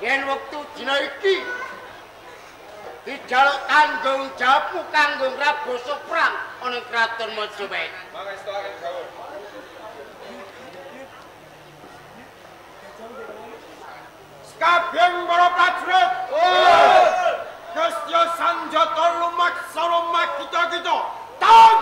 yen wektu dina iki dijaluk tanggung jawabmu kanggo ngraboso perang ana ing kraton Majapahit. Mangestoaken gawon. Kabeh para prajurit. Gusti Sanjata lumaksana makita-kita. Oh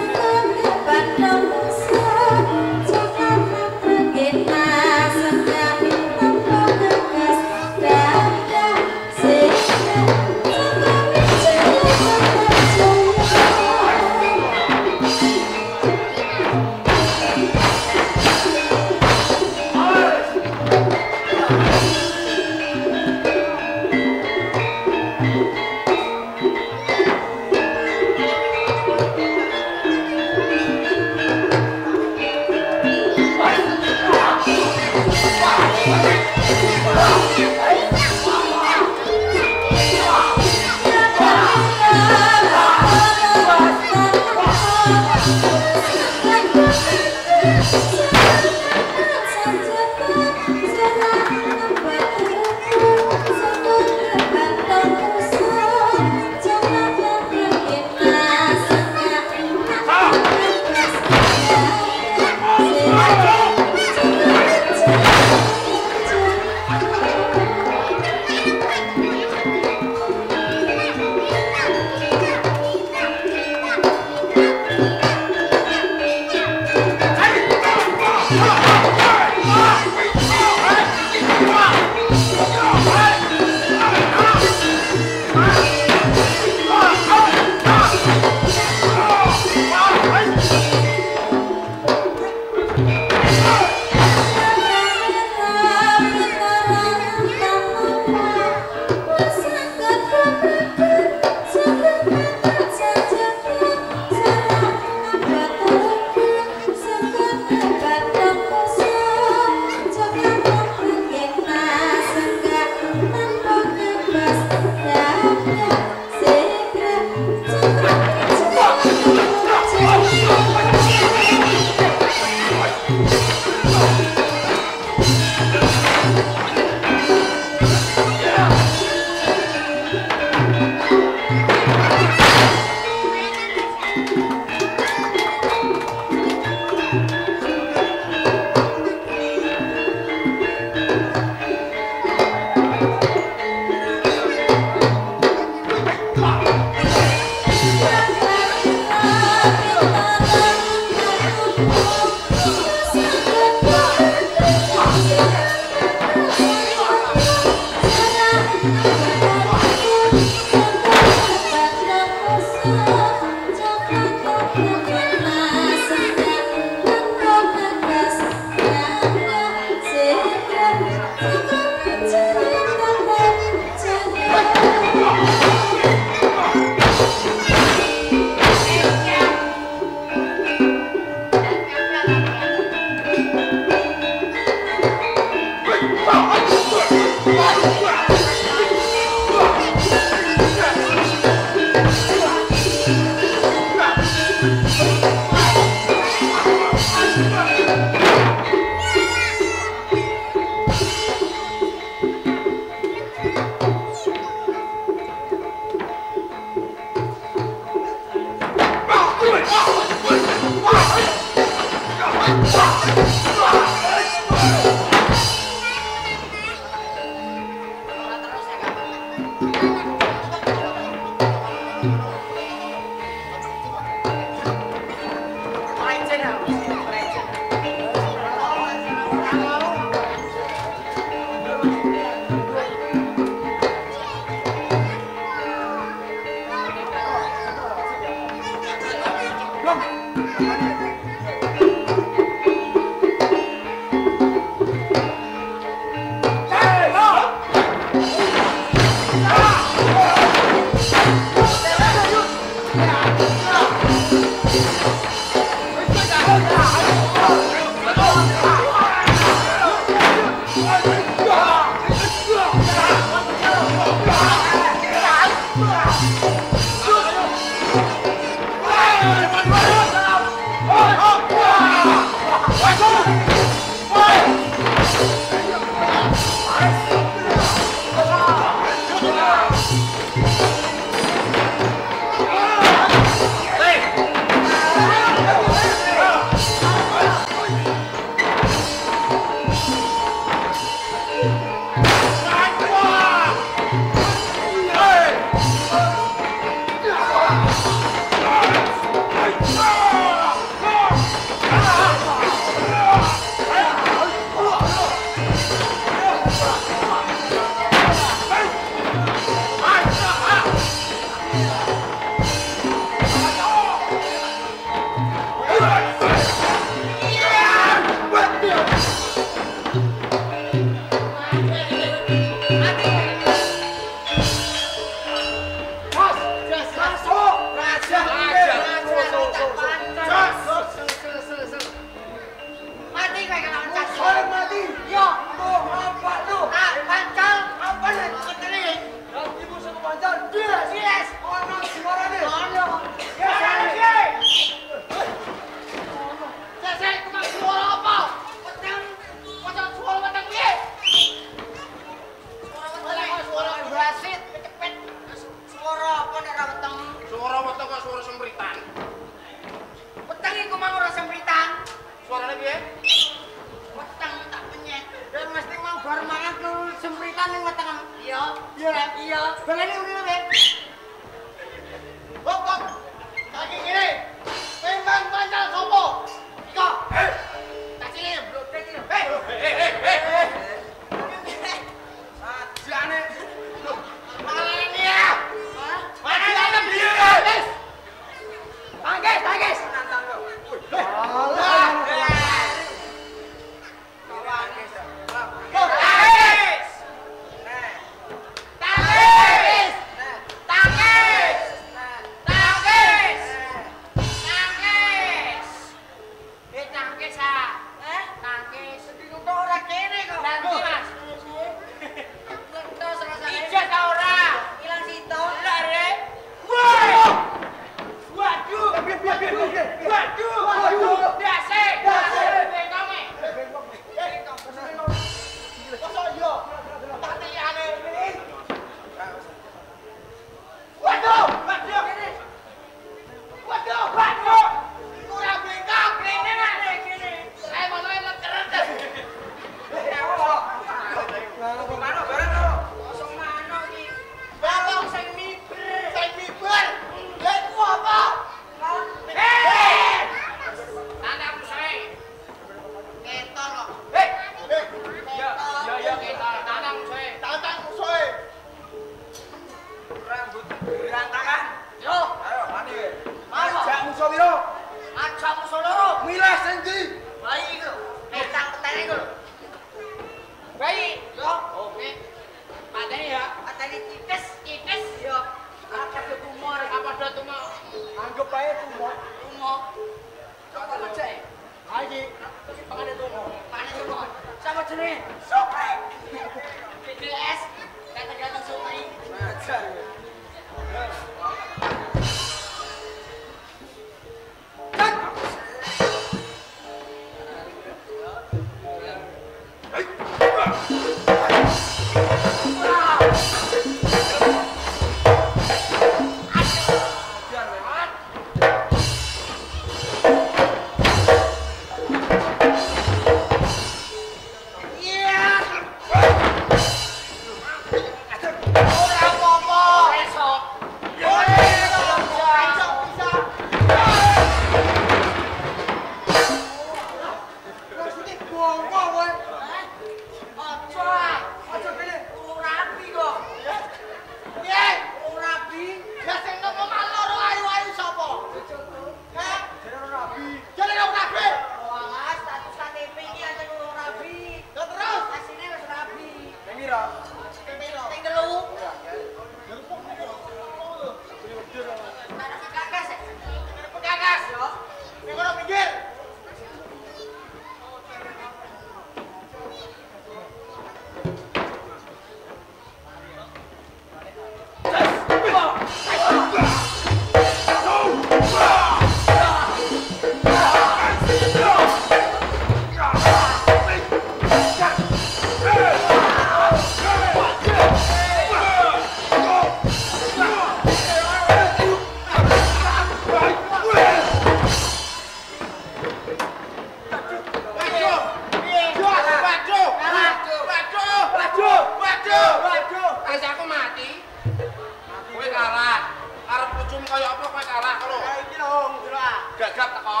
gagrab teko.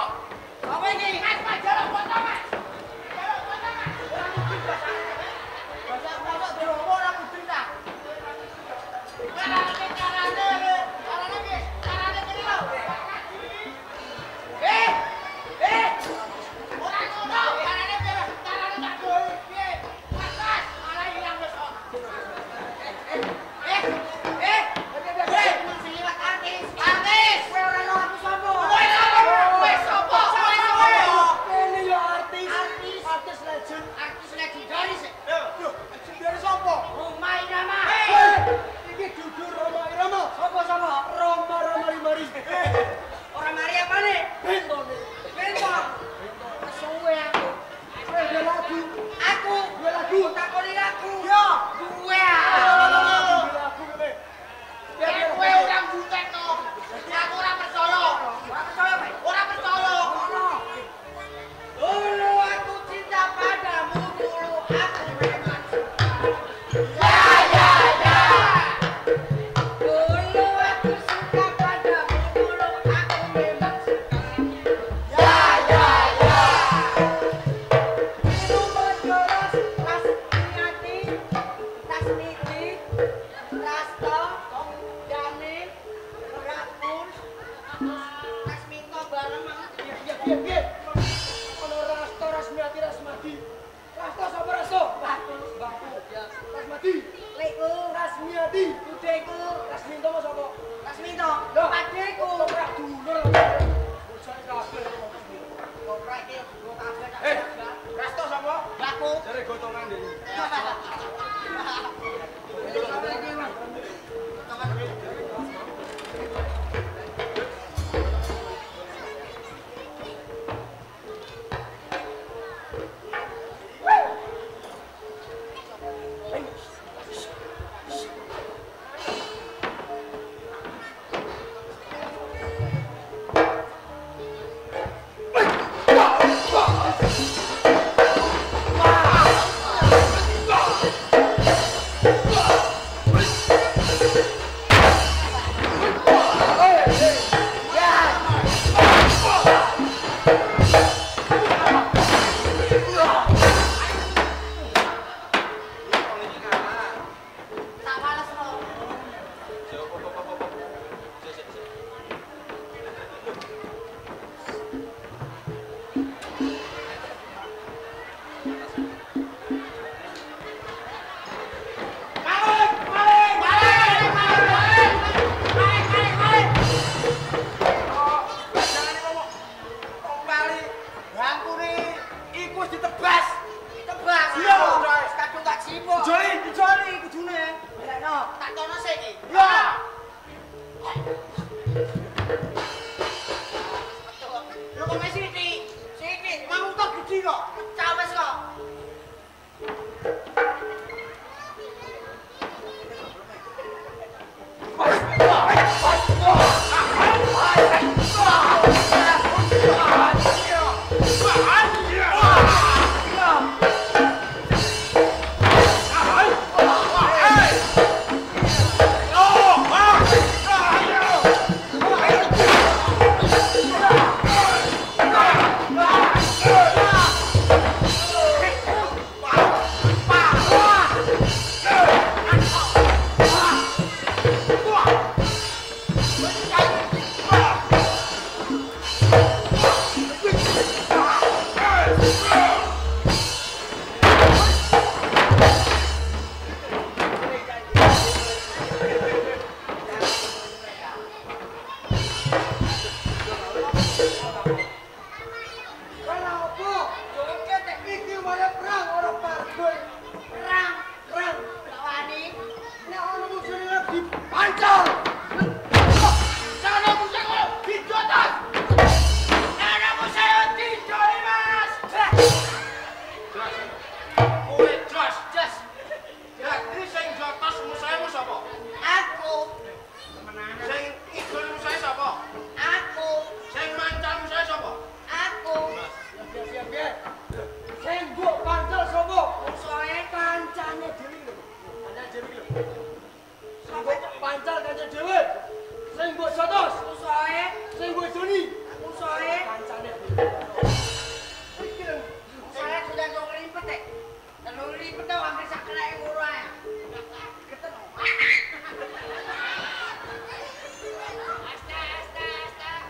Apa iki? Mas jaluk foto, Mas. Jaluk foto, Mas. Ora mungkin bahasa Jawa ora mungkin ta. Carane piye? Carane kene lho. Ora ngono, carane piye? Carane tak duwe piye? Mas, malah ilang wis kok. Masih liwat artis. Artis. Kowe ora ono aku sapa? Kowe sapa? Kene yo artis. Artis legend. Artis legendaris. Yo, legendaris sapa? Roma Irama. Iki dudu Roma Irama. Sapa? Roma Limari. Ora mari apane? Bentone. Benton. Suwe aku. Kowe dhewe lagu. Aku dhewe lagu. Takoni lagu. Yo, Duwe. lagu kene. Ya kowe ora butek to. Aku ora percaya. Ora percaya kowe? Ora percaya. Dulu aku cinta padamu, dulu aku memang Dulu aku suka padamu, dulu aku memang suka. Dulu menjoros, ras niati, ras niti, rasto, dane, rapun, ras minto bareng banget. Iya. Ono rasto, rasmiati, rasmadi. Rasto sapa rasto? Batu. Ya. Rasmadi. Lekku. Rasmiati. Budeku. Rasminto mau sapa? Rasminto. Padeku. Ora dulur. Bojone kabeh. Ora iki go kabeh. Rasto sapa? Laku. Jare gotongan dene. Tak walesno. Tebas. Iya. Kadung tak sibuk. Dijoli kudune. Lekno, tak tono sik iki. Ya. Lho kok wis sithik. Mau tok gede kok. Pecah wis kok. sore. Saya sudah nggak ngelipet deh. Kalau ngelipet tuh hampir sakit yang ngurah ya. Ketemu.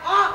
Oh.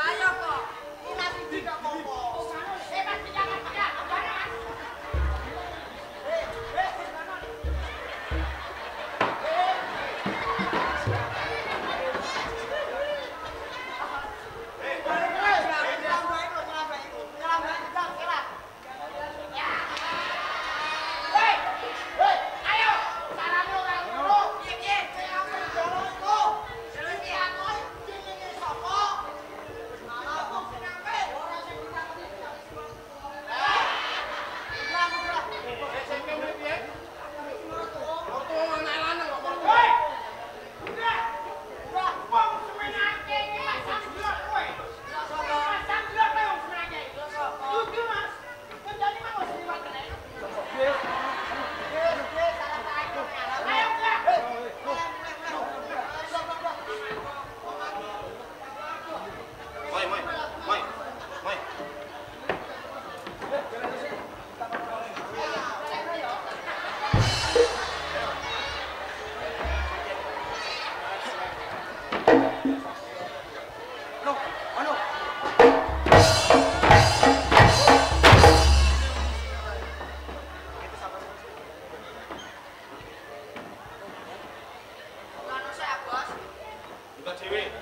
Ayo kok, ini dhewe.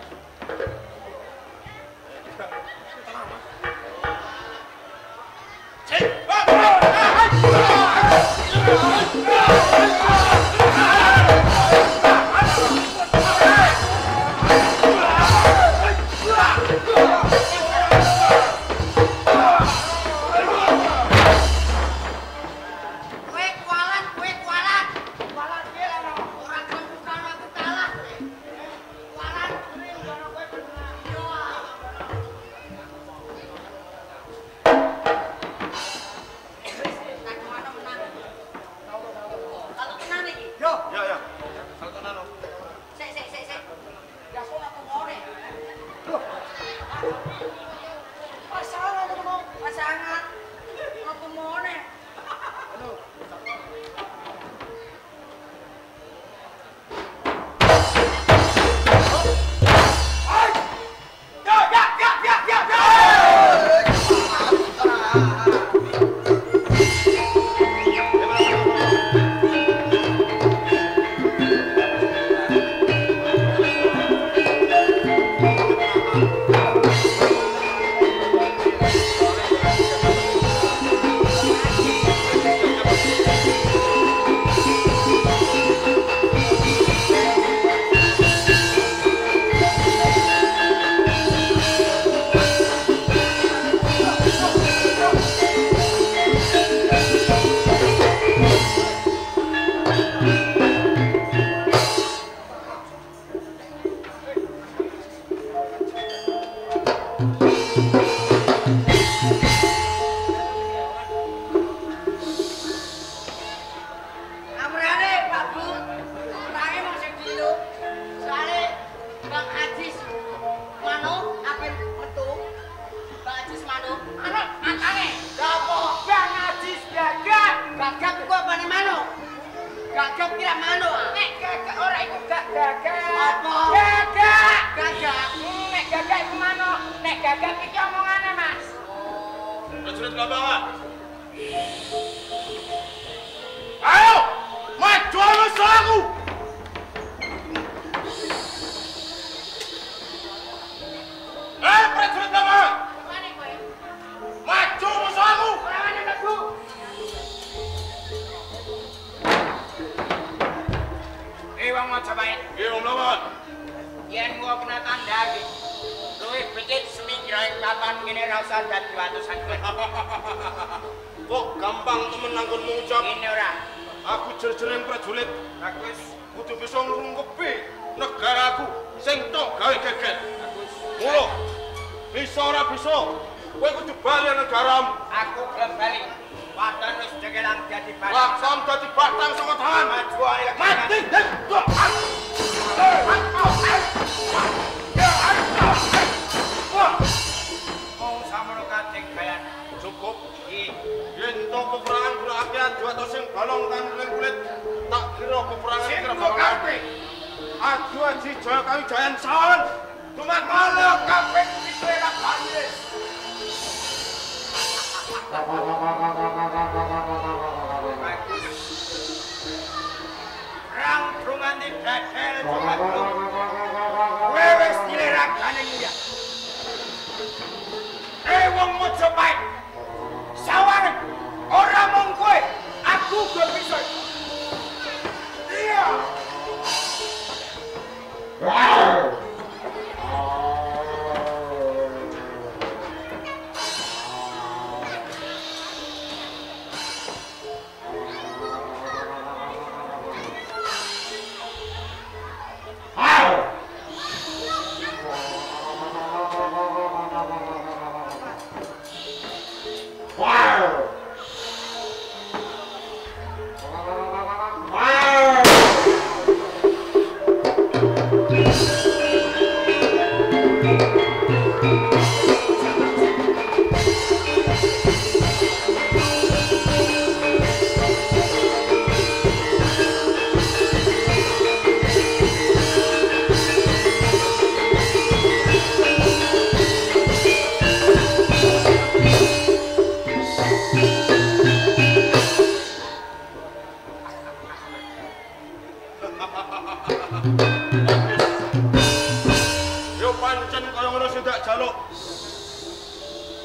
pancen kaya ngono sing dak jaluk.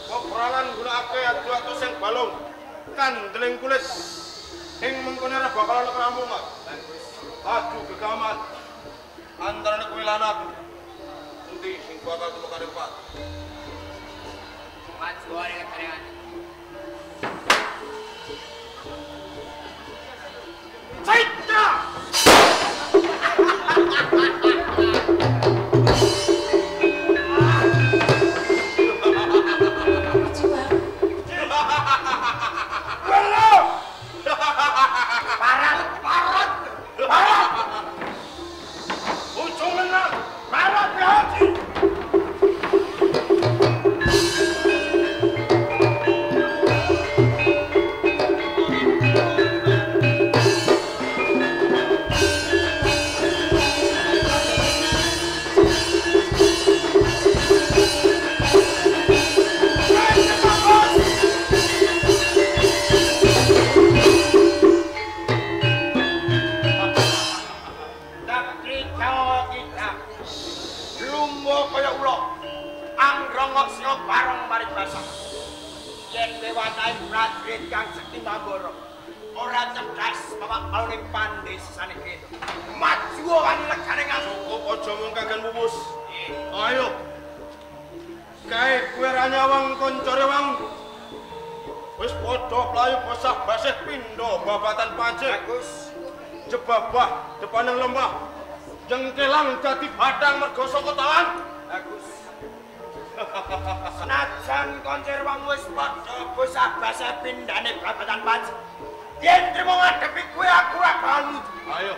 Peperangan gunakake adu-adu sing balung. Kandeling kulit. Ing mengkene ora bakal ana kampungan. Adu gegaman. Antarane kowe lan aku. Endi sing bakal tumekane Pak? Maju wae keterangan. Citra! Jebabah depaning lembah jengkelang dadi badang mergo saka tahan bagus. Senajan koncer wong wis padha bosah basa pindhane babatan panci yen trimo ngadepi kowe aku ora balu. Ayo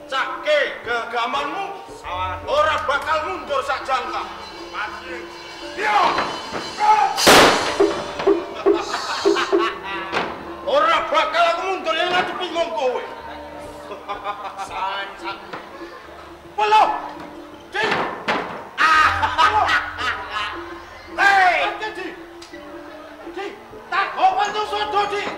cake gegamanmu ora bakal mundur sak jangka mati yo ora bakal aku mundur yen ngadepi wong kowe. Sansak. Polo. Cing. Hei, Cing. Cing, tak open tuh sodo, Cing.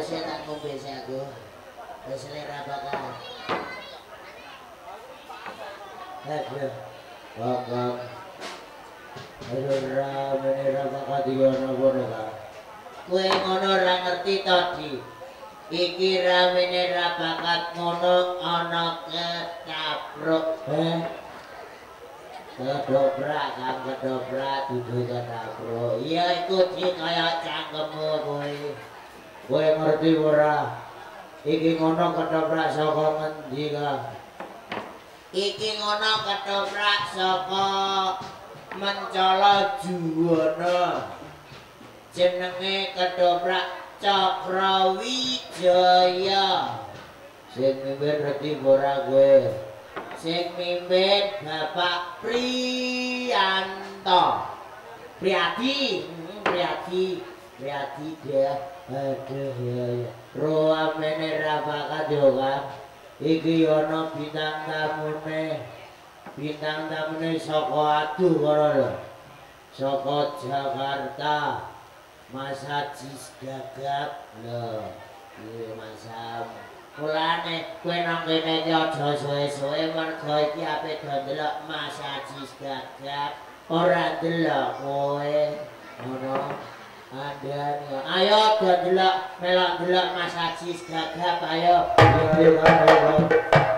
Wis tak ngombe sik aku. Wis selera bakal. Aduh. Bakal. Aduh ramene ra bakal diono ngono ta. Kowe ngono ora ngerti to, Di. Iki ramene ra bakat ngono ana ketapruk. Kedobrak kang kedobrak dudu ketapruk. Iya iku Di kaya cangkemmu kowe. Kowe ngerti ora? Iki ngono ketoprak saka ngendi ka? Iki ngono ketoprak saka Mencala Juwana. Jenenge ketoprak Cakrawijaya. Sing mimpin ngerti ora kowe? Sing mimpin Bapak Priyanto. Priyadi dia. Aduh ya. Roamene ra bakat yo Kang. Iki ana bintang tamune. Bintang tamune saka aduh kono lho. Saka Jakarta. Mas Ajis Gagap lho. Iki Mas Sam. Mulane kowe nang kene iki aja suwe-suwe mergo iki ape do ndelok Mas Ajis Gagap. Ora ndelok kowe. Ngono. Ayo delok melok delok Mas Ajis Gagap ayo. Ayo.